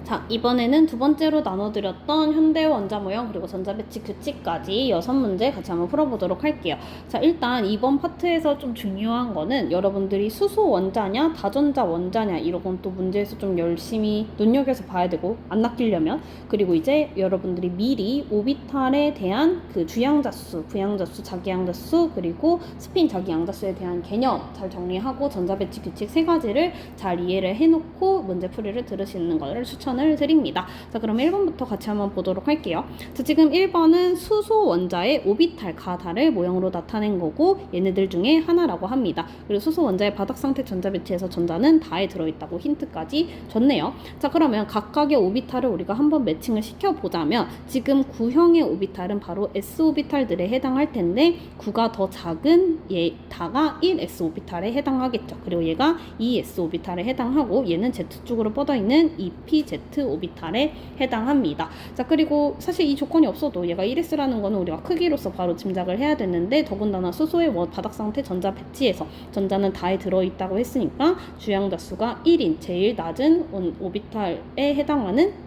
자, 이번에는 두 번째로 나눠드렸던 현대 원자 모형 그리고 전자 배치 규칙까지 6문제 같이 한번 풀어보도록 할게요. 자, 일단 이번 파트에서 좀 중요한 거는 여러분들이 수소 원자냐 다전자 원자냐 이런 건 또 문제에서 좀 열심히 눈여겨서 봐야 되고 안 낚이려면, 그리고 이제 여러분들이 미리 오비탈에 대한 그 주양자수, 부양자수, 자기양자수 그리고 스핀 자기양자수에 대한 개념 잘 정리하고 전자 배치 규칙 3가지를 잘 이해를 해놓고 문제 풀이를 들으시는 거를 추천을 드립니다. 자, 그럼 1번부터 같이 한번 보도록 할게요. 자, 지금 1번은 수소 원자의 오비탈 가다를 모형으로 나타낸 거고 얘네들 중에 하나라고 합니다. 그리고 수소 원자의 바닥 상태 전자 배치에서 전자는 다에 들어있다고 힌트까지 줬네요. 자, 그러면 각각의 오비탈을 우리가 한번 매칭을 시켜보자면 지금 9형의 오비탈은 바로 S 오비탈들에 해당할 텐데 9가 더 작은 다가 1S 오비탈에 해당하겠죠. 그리고 얘가 2S 오비탈에 해당하고 얘는 Z축으로 뻗어있는 2PZ 오비탈에 해당합니다. 자, 그리고 사실 이 조건이 없어도 얘가 1S라는 거는 우리가 크기로서 바로 짐작을 해야 되는데 더군다나 수소의 바닥 상태 전자 배치에서 전자는 다에 들어있다고 했으니까 주양자수가 1인 제일 낮은 오비탈에 해당하는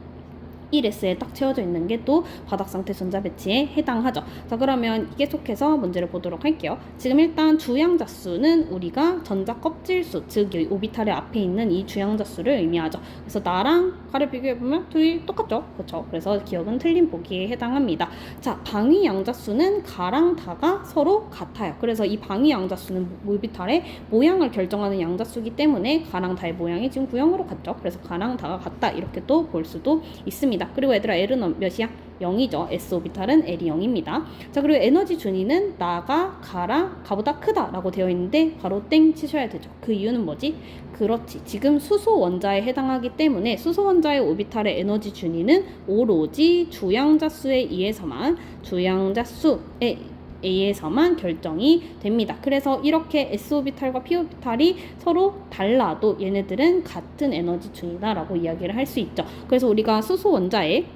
1S에 딱 채워져 있는 게 또 바닥 상태 전자 배치에 해당하죠. 자, 그러면 계속해서 문제를 보도록 할게요. 지금 일단 주양자수는 우리가 전자 껍질수, 즉 오비탈의 앞에 있는 이 주양자수를 의미하죠. 그래서 나랑 가를 비교해보면 둘이 똑같죠. 그렇죠? 그래서 기억은 틀린 보기에 해당합니다. 자, 방위양자수는 가랑 다가 서로 같아요. 그래서 이 방위양자수는 오비탈의 모양을 결정하는 양자수이기 때문에 가랑 다의 모양이 지금 9형으로 같죠. 그래서 가랑 다가 같다 이렇게 또 볼 수도 있습니다. 그리고 얘들아, L은 몇이야? 0이죠. S 오비탈은 L이 0입니다. 자, 그리고 에너지 준위는 나가 가보다 크다 라고 되어 있는데 바로 땡 치셔야 되죠. 그 이유는 뭐지? 그렇지, 지금 수소 원자에 해당하기 때문에 수소 원자의 오비탈의 에너지 준위는 오로지 주양자수에 의해서만 결정이 됩니다. 그래서 이렇게 S 오비탈과 P 오비탈이 서로 달라도 얘네들은 같은 에너지 준이다 라고 이야기를 할 수 있죠. 그래서 우리가 수소 원자의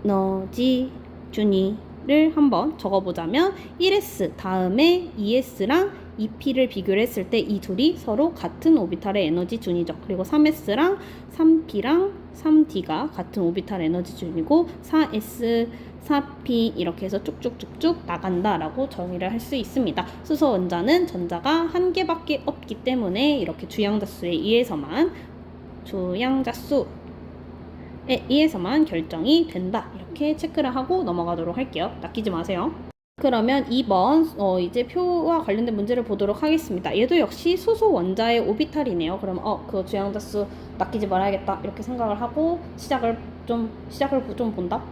에너지 준위를 한번 적어보자면 1S 다음에 2S랑 2P를 비교를 했을 때 이 둘이 서로 같은 오비탈의 에너지 준이죠. 그리고 3S랑 3P랑 3D가 같은 오비탈 에너지 준이고 4S, 4P 이렇게 해서 쭉쭉쭉쭉 나간다라고 정의를 할 수 있습니다. 수소 원자는 전자가 한 개밖에 없기 때문에 이렇게 주양자수에 의해서만 결정이 된다. 이렇게 체크를 하고 넘어가도록 할게요. 낚이지 마세요. 그러면 2번 이제 표와 관련된 문제를 보도록 하겠습니다. 얘도 역시 수소 원자의 오비탈이네요. 그럼 그 주양자수 낚이지 말아야겠다 이렇게 생각을 하고 시작을 좀 본다?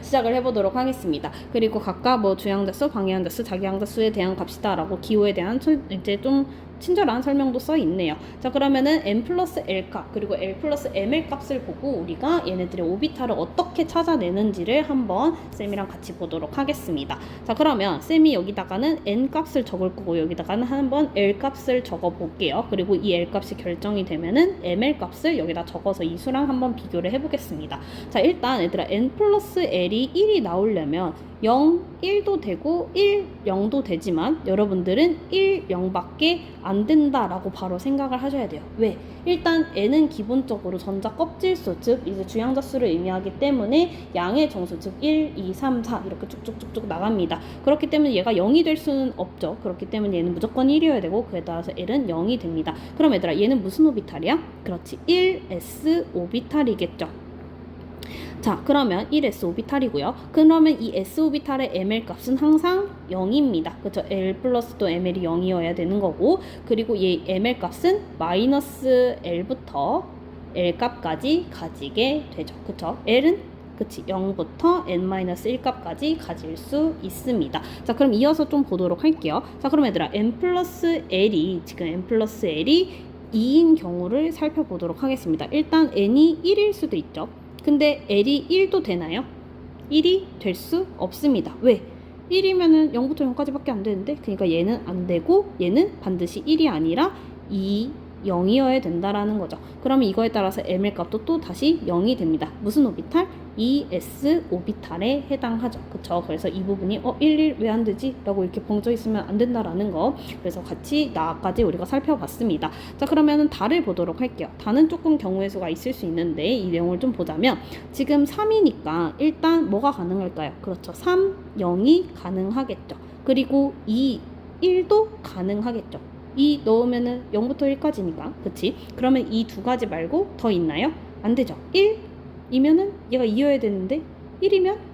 시작을 해보도록 하겠습니다. 그리고 각각 뭐 주양자수, 방해양자수, 자기양자수에 대한 값이다 라고 기호에 대한 이제 좀 친절한 설명도 써 있네요. 자, 그러면은 n 플러스 l 값 그리고 l 플러스 ml 값을 보고 우리가 얘네들의 오비탈을 어떻게 찾아내는지를 한번 쌤이랑 같이 보도록 하겠습니다. 자, 그러면 쌤이 여기다가는 n 값을 적을 거고 여기다가는 한번 l 값을 적어 볼게요. 그리고 이 l 값이 결정이 되면은 ml 값을 여기다 적어서 이 수랑 한번 비교를 해보겠습니다. 자, 일단 얘들아, n 플러스 l이 1이 나오려면 0, 1도 되고 1, 0도 되지만 여러분들은 1, 0밖에 안 된다라고 바로 생각을 하셔야 돼요. 왜? 일단 n은 기본적으로 전자 껍질수, 즉 이제 주양자수를 의미하기 때문에 양의 정수, 즉 1, 2, 3, 4 이렇게 쭉쭉쭉쭉 나갑니다. 그렇기 때문에 얘가 0이 될 수는 없죠. 그렇기 때문에 얘는 무조건 1이어야 되고 그에 따라서 l은 0이 됩니다. 그럼 얘들아, 얘는 무슨 오비탈이야? 그렇지, 1s 오비탈이겠죠. 자, 그러면 1s 오비탈이고요. 그러면 이 s 오비탈의 ml 값은 항상 0입니다. 그렇죠? l 플러스 또 ml이 0이어야 되는 거고, 그리고 이 ml 값은 마이너스 l부터 l 값까지 가지게 되죠. 그렇죠? l은 0부터 n-1 값까지 가질 수 있습니다. 자, 그럼 이어서 좀 보도록 할게요. 자, 그럼 얘들아, n 플러스 l이 2인 경우를 살펴보도록 하겠습니다. 일단 n이 1일 수도 있죠. 근데 L이 1도 되나요? 1이 될 수 없습니다. 왜? 1이면은 0부터 0까지 밖에 안 되는데, 그러니까 얘는 안 되고 얘는 반드시 1이 아니라 0이어야 된다라는 거죠. 그러면 이거에 따라서 ml 값도 또 다시 0이 됩니다. 무슨 오비탈? ES 오비탈에 해당하죠. 그쵸? 그래서 이 부분이 11 왜 안 되지? 라고 이렇게 벙쪄 있으면 안 된다라는 거. 그래서 같이 나까지 우리가 살펴봤습니다. 자, 그러면은 다를 보도록 할게요. 다는 조금 경우의 수가 있을 수 있는데 이 내용을 좀 보자면 지금 3이니까 일단 뭐가 가능할까요? 그렇죠. 3, 0이 가능하겠죠. 그리고 2, 1도 가능하겠죠. 2 넣으면은 0부터 1까지니까. 그치? 그러면 이 두 가지 말고 더 있나요? 안 되죠. 1이면은 얘가 2여야 되는데 1이면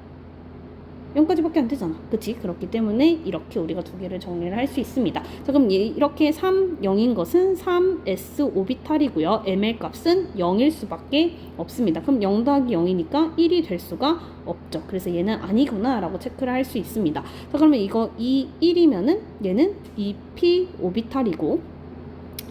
0까지밖에 안 되잖아. 그치? 그렇기 때문에 이렇게 우리가 두 개를 정리를 할 수 있습니다. 자, 그럼 이렇게 3, 0인 것은 3s 오비탈이고요. ml 값은 0일 수밖에 없습니다. 그럼 0 더하기 0이니까 1이 될 수가 없죠. 그래서 얘는 아니구나 라고 체크를 할 수 있습니다. 자, 그러면 이거 1이면은 얘는 2p 오비탈이고,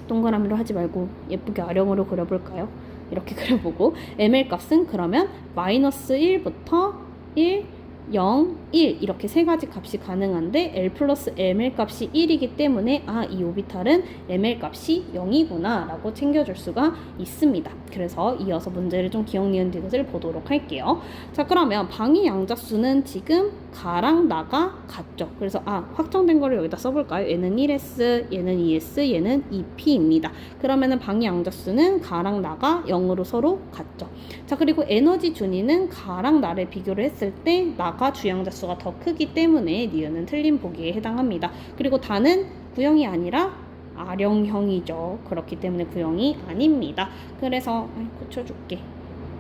동그라미로 하지 말고 예쁘게 아령으로 그려볼까요? 이렇게 그려보고, ml 값은 그러면 마이너스 1부터 1, 0, 1 이렇게 세 가지 값이 가능한데 L 플러스 ml 값이 1이기 때문에 이 오비탈은 ml 값이 0이구나 라고 챙겨줄 수가 있습니다. 그래서 이어서 문제를 좀 기억 니은 디귿을 보도록 할게요. 자, 그러면 방위 양자수는 지금 가랑 나가 같죠. 그래서 확정된 거를 여기다 써볼까요? 얘는 1s, 얘는 2s, 얘는 2p입니다. 그러면은 방위 양자수는 가랑 나가 0으로 서로 같죠. 자, 그리고 에너지 준위는 가랑 나를 비교를 했을 때 나가 주양자수가 더 크기 때문에 니은은 틀린 보기에 해당합니다. 그리고 다는 구형이 아니라 아령형이죠. 그렇기 때문에 구형이 아닙니다. 그래서 고쳐줄게.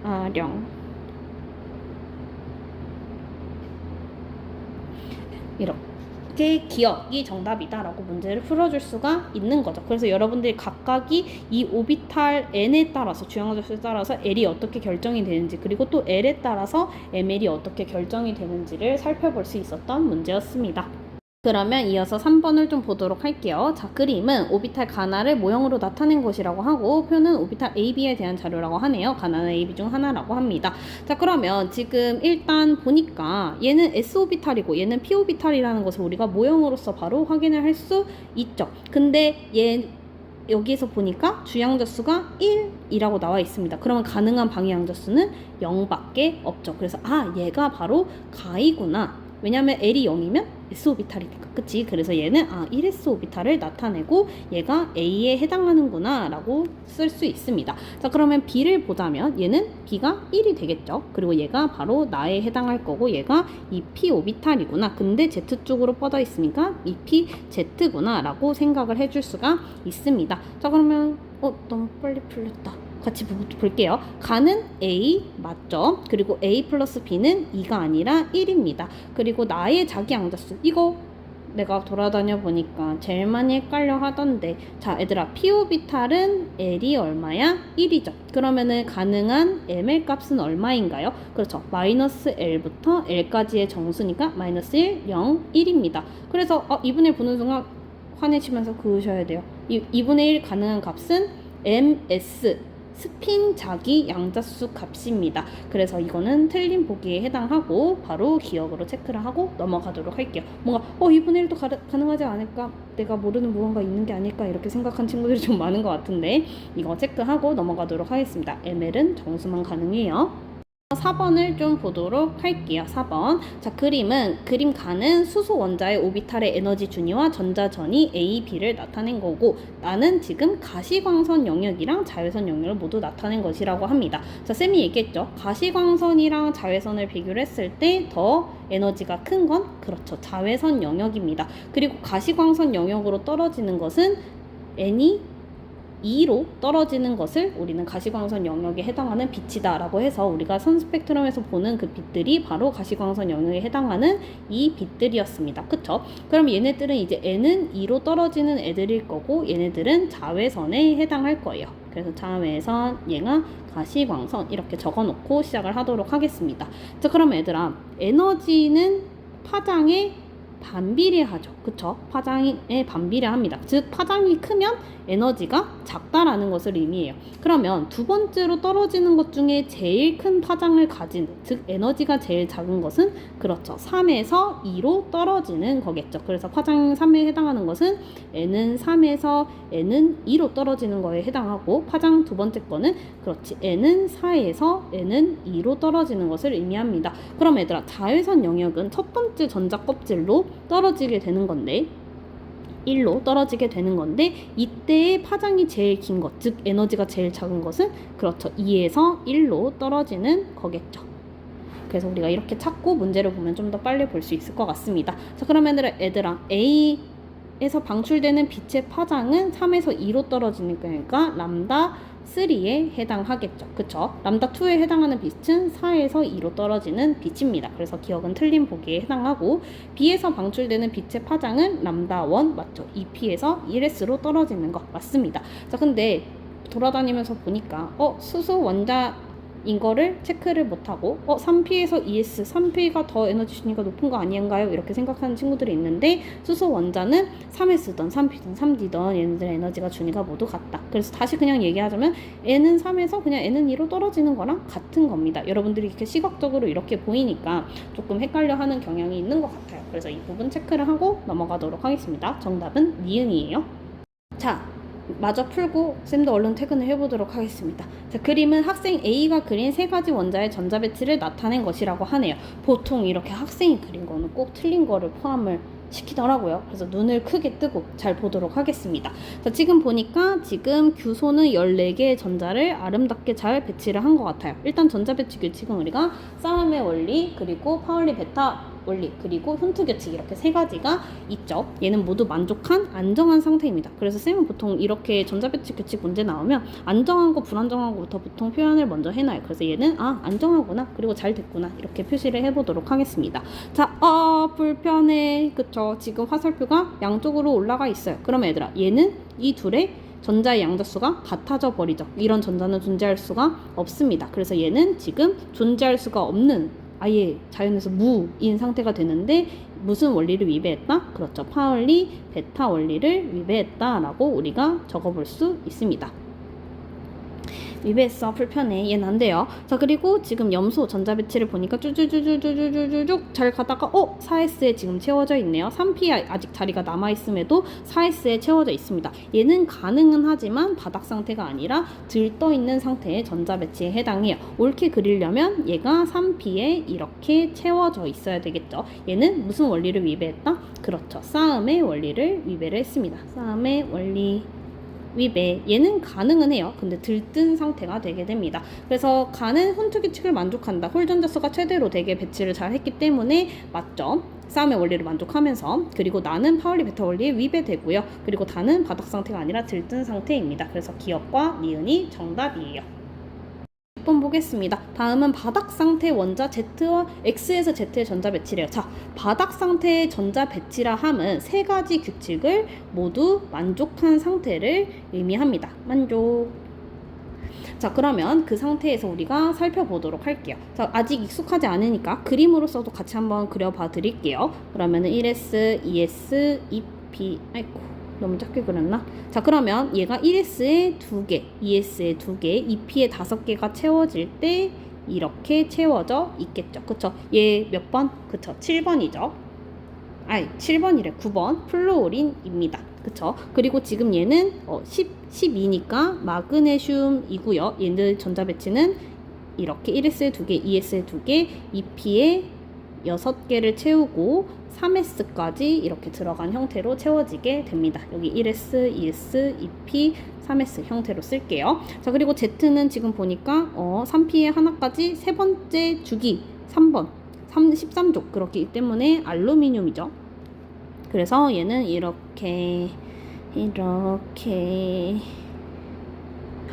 아령. 이렇게 기억이 정답이다라고 문제를 풀어줄 수가 있는 거죠. 그래서 여러분들이 각각이 이 오비탈 n에 따라서 주양자수에 따라서 L이 어떻게 결정이 되는지, 그리고 또 L에 따라서 ML이 어떻게 결정이 되는지를 살펴볼 수 있었던 문제였습니다. 그러면 이어서 3번을 좀 보도록 할게요. 자, 그림은 오비탈 가나를 모형으로 나타낸 것이라고 하고, 표는 오비탈 AB에 대한 자료라고 하네요. 가나는 AB 중 하나라고 합니다. 자, 그러면 지금 일단 보니까 얘는 S오비탈이고 얘는 P오비탈이라는 것을 우리가 모형으로서 바로 확인을 할 수 있죠. 근데 여기서 보니까 주양자수가 1이라고 나와 있습니다. 그러면 가능한 방위양자수는 0밖에 없죠. 그래서 얘가 바로 가이구나. 왜냐면 L이 0이면 S오비탈이니까. 그치? 그래서 얘는 1S 오비탈을 나타내고 얘가 A에 해당하는구나 라고 쓸 수 있습니다. 자, 그러면 B를 보자면 얘는 B가 1이 되겠죠. 그리고 얘가 바로 나에 해당할 거고 얘가 2P 오비탈이구나. 근데 Z쪽으로 뻗어 있으니까 2P Z구나 라고 생각을 해줄 수가 있습니다. 자, 그러면 너무 빨리 풀렸다. 같이 볼게요. 가는 A 맞죠? 그리고 A 플러스 B는 2가 아니라 1입니다. 그리고 나의 자기 양자수, 이거 내가 돌아다녀 보니까 제일 많이 헷갈려 하던데, 자, 얘들아, P오비탈은 L이 얼마야? 1이죠. 그러면은 가능한 ML 값은 얼마인가요? 그렇죠. 마이너스 L부터 L까지의 정수니까 마이너스 1, 0, 1입니다. 그래서 2분의 1 보는 순간 화내시면서 그으셔야 돼요. 2분의 1 가능한 값은 MS 스핀 자기 양자수 값입니다. 그래서 이거는 틀린 보기에 해당하고 바로 기억으로 체크를 하고 넘어가도록 할게요. 뭔가 2분의 1도 가능하지 않을까? 내가 모르는 무언가 있는 게 아닐까? 이렇게 생각한 친구들이 좀 많은 것 같은데 이거 체크하고 넘어가도록 하겠습니다. ML은 정수만 가능해요. 4번을 좀 보도록 할게요. 4번. 자, 그림 가는 수소 원자의 오비탈의 에너지 준위와 전자전이 A, B를 나타낸 거고, 나는 지금 가시광선 영역이랑 자외선 영역을 모두 나타낸 것이라고 합니다. 자, 쌤이 얘기했죠. 가시광선이랑 자외선을 비교를 했을 때 더 에너지가 큰 건 그렇죠. 자외선 영역입니다. 그리고 가시광선 영역으로 떨어지는 것은 N이 2로 떨어지는 것을 우리는 가시광선 영역에 해당하는 빛이다 라고 해서 우리가 선 스펙트럼에서 보는 그 빛들이 바로 가시광선 영역에 해당하는 이 빛들이었습니다. 그쵸? 그럼 얘네들은 이제 N은 2로 떨어지는 애들일 거고 얘네들은 자외선에 해당할 거예요. 그래서 자외선, 얘가 가시광선 이렇게 적어놓고 시작을 하도록 하겠습니다. 자, 그럼 얘들아, 에너지는 파장의 반비례하죠. 그쵸? 파장에 반비례합니다. 즉 파장이 크면 에너지가 작다라는 것을 의미해요. 그러면 두 번째로 떨어지는 것 중에 제일 큰 파장을 가진, 즉 에너지가 제일 작은 것은 그렇죠. 3에서 2로 떨어지는 거겠죠. 그래서 파장 3에 해당하는 것은 N은 3에서 N은 2로 떨어지는 거에 해당하고, 파장 두 번째 거는 그렇지, N은 4에서 N은 2로 떨어지는 것을 의미합니다. 그럼 얘들아, 자외선 영역은 첫 번째 전자 껍질로 떨어지게 되는 건데 1로 떨어지게 되는 건데, 이때의 파장이 제일 긴 것, 즉 에너지가 제일 작은 것은 그렇죠, 2에서 1로 떨어지는 거겠죠. 그래서 우리가 이렇게 찾고 문제를 보면 좀 더 빨리 볼 수 있을 것 같습니다. 자, 그러면 얘들아, A에서 방출되는 빛의 파장은 3에서 2로 떨어지는 거니까 람다 3에 해당하겠죠. 그쵸? 람다 2에 해당하는 빛은 4에서 2로 떨어지는 빛입니다. 그래서 기억은 틀린 보기에 해당하고, B에서 방출되는 빛의 파장은 람다 1 맞죠? 2P에서 1S로 떨어지는 거 맞습니다. 자, 근데 돌아다니면서 보니까 수소 원자인 거를 체크를 못하고 3P에서 2S, 3P가 더 에너지 순위가 높은 거 아닌가요? 이렇게 생각하는 친구들이 있는데, 수소 원자는 3S든 3P든 3D든 얘네들의 에너지가 준위가 모두 같다. 그래서 다시 그냥 얘기하자면 N은 3에서 그냥 N은 2로 떨어지는 거랑 같은 겁니다. 여러분들이 이렇게 시각적으로 이렇게 보이니까 조금 헷갈려 하는 경향이 있는 것 같아요. 그래서 이 부분 체크를 하고 넘어가도록 하겠습니다. 정답은 니은이에요. 자, 마저 풀고 쌤도 얼른 퇴근을 해보도록 하겠습니다. 자, 그림은 학생 A가 그린 세 가지 원자의 전자 배치를 나타낸 것이라고 하네요. 보통 이렇게 학생이 그린 거는 꼭 틀린 거를 포함을 시키더라고요. 그래서 눈을 크게 뜨고 잘 보도록 하겠습니다. 자, 지금 보니까 지금 규소는 14개의 전자를 아름답게 잘 배치를 한 것 같아요. 일단 전자 배치 규칙은 우리가 싸움의 원리, 그리고 파울리 베타 원리, 그리고 훈트 규칙, 이렇게 세 가지가 있죠. 얘는 모두 만족한 안정한 상태입니다. 그래서 쌤은 보통 이렇게 전자 배치 규칙 문제 나오면 안정한 거 불안정한 거부터 보통 표현을 먼저 해놔요. 그래서 얘는 안정하구나, 그리고 잘 됐구나, 이렇게 표시를 해보도록 하겠습니다. 자, 불편해. 그쵸? 지금 화살표가 양쪽으로 올라가 있어요. 그러면 얘들아, 얘는 이 둘의 전자의 양자수가 같아져 버리죠. 이런 전자는 존재할 수가 없습니다. 그래서 얘는 지금 존재할 수가 없는, 아예 자연에서 무인 상태가 되는데, 무슨 원리를 위배했다? 그렇죠, 파울리 베타 원리를 위배했다라고 우리가 적어볼 수 있습니다. 위배했어, 불편해, 얘는 안 돼요. 자, 그리고 지금 염소 전자 배치를 보니까 쭉쭉쭉쭉쭉쭉쭉 잘 가다가 4S에 지금 채워져 있네요. 3P 아직 자리가 남아있음에도 4S에 채워져 있습니다. 얘는 가능은 하지만 바닥 상태가 아니라 들떠 있는 상태의 전자 배치에 해당해요. 옳게 그리려면 얘가 3P에 이렇게 채워져 있어야 되겠죠. 얘는 무슨 원리를 위배했다? 그렇죠, 싸움의 원리를 위배를 했습니다. 싸움의 원리 위배, 얘는 가능은 해요. 근데 들뜬 상태가 되게 됩니다. 그래서 가는 훈트 규칙을 만족한다, 홀 전자수가 최대로 되게 배치를 잘 했기 때문에 맞죠? 싸움의 원리를 만족하면서, 그리고 나는 파울리 베타 원리에 위배되고요. 그리고 다는 바닥 상태가 아니라 들뜬 상태입니다. 그래서 기억과 니은이 정답이에요. 6번 보겠습니다. 다음은 바닥 상태 원자 Z와 X에서 Z의 전자 배치래요. 자, 바닥 상태의 전자 배치라 함은 세 가지 규칙을 모두 만족한 상태를 의미합니다. 만족. 자, 그러면 그 상태에서 우리가 살펴보도록 할게요. 자, 아직 익숙하지 않으니까 그림으로서도 같이 한번 그려봐 드릴게요. 그러면은 1S, 2S, 2P, 아이고 너무 작게 그렸나? 자, 그러면 얘가 1S에 2개, 2S에 2개, 2P에 5개가 채워질 때 이렇게 채워져 있겠죠. 그쵸? 얘 몇 번? 그쵸? 7번이죠. 7번이래. 9번 플루오린입니다. 그쵸? 그리고 지금 얘는 12니까 마그네슘이고요. 얘들 전자 배치는 이렇게 1S에 2개, 2S에 2개, 2P에 6개를 채우고 3S까지 이렇게 들어간 형태로 채워지게 됩니다. 여기 1S, 2S, 2P, 3S 형태로 쓸게요. 자, 그리고 Z는 지금 보니까 3P에 하나까지 세 번째 주기 3번 13족 그렇기 때문에 알루미늄이죠. 그래서 얘는 이렇게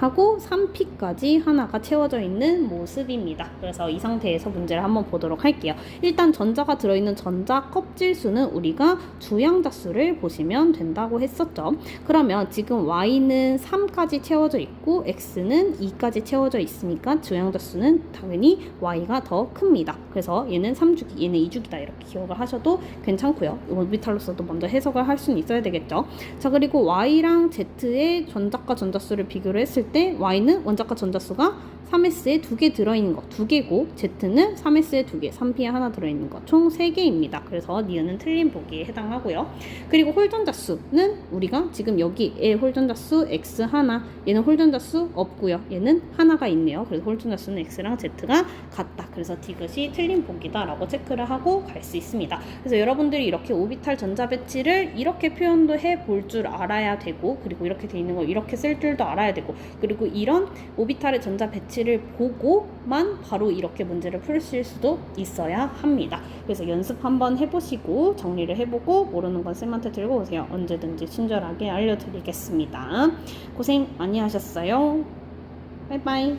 하고 3P까지 하나가 채워져 있는 모습입니다. 그래서 이 상태에서 문제를 한번 보도록 할게요. 일단 전자가 들어있는 전자 껍질 수는 우리가 주양자 수를 보시면 된다고 했었죠. 그러면 지금 Y는 3까지 채워져 있고 X는 2까지 채워져 있으니까 주양자 수는 당연히 Y가 더 큽니다. 그래서 얘는 3주기, 얘는 2주기다 이렇게 기억을 하셔도 괜찮고요. 오비탈로서도 먼저 해석을 할 수는 있어야 되겠죠. 자, 그리고 Y랑 Z의 전자과 전자수를 비교를 했을 때 Y는 원자과 전자수가 3S에 2개 들어있는 거 2개고 Z는 3S에 2개, 3P에 하나 들어있는 거 총 3개입니다. 그래서 니은은 틀린 보기에 해당하고요. 그리고 홀전자수는 우리가 지금 여기에 홀전자수 X 하나, 얘는 홀전자수 없고요. 얘는 하나가 있네요. 그래서 홀전자수는 X랑 Z가 같다. 그래서 디귿이 틀린 보기다 라고 체크를 하고 갈 수 있습니다. 그래서 여러분들이 이렇게 오비탈 전자 배치를 이렇게 표현도 해 볼 줄 알아야 되고, 그리고 이렇게 돼 있는 거 이렇게 쓸 줄도 알아야 되고, 그리고 이런 오비탈의 전자 배치를 보고만 바로 이렇게 문제를 풀실 수도 있어야 합니다. 그래서 연습 한번 해보시고 정리를 해보고 모르는 건 쌤한테 들고 오세요. 언제든지 친절하게 알려드리겠습니다. 고생 많이 하셨어요. 바이바이.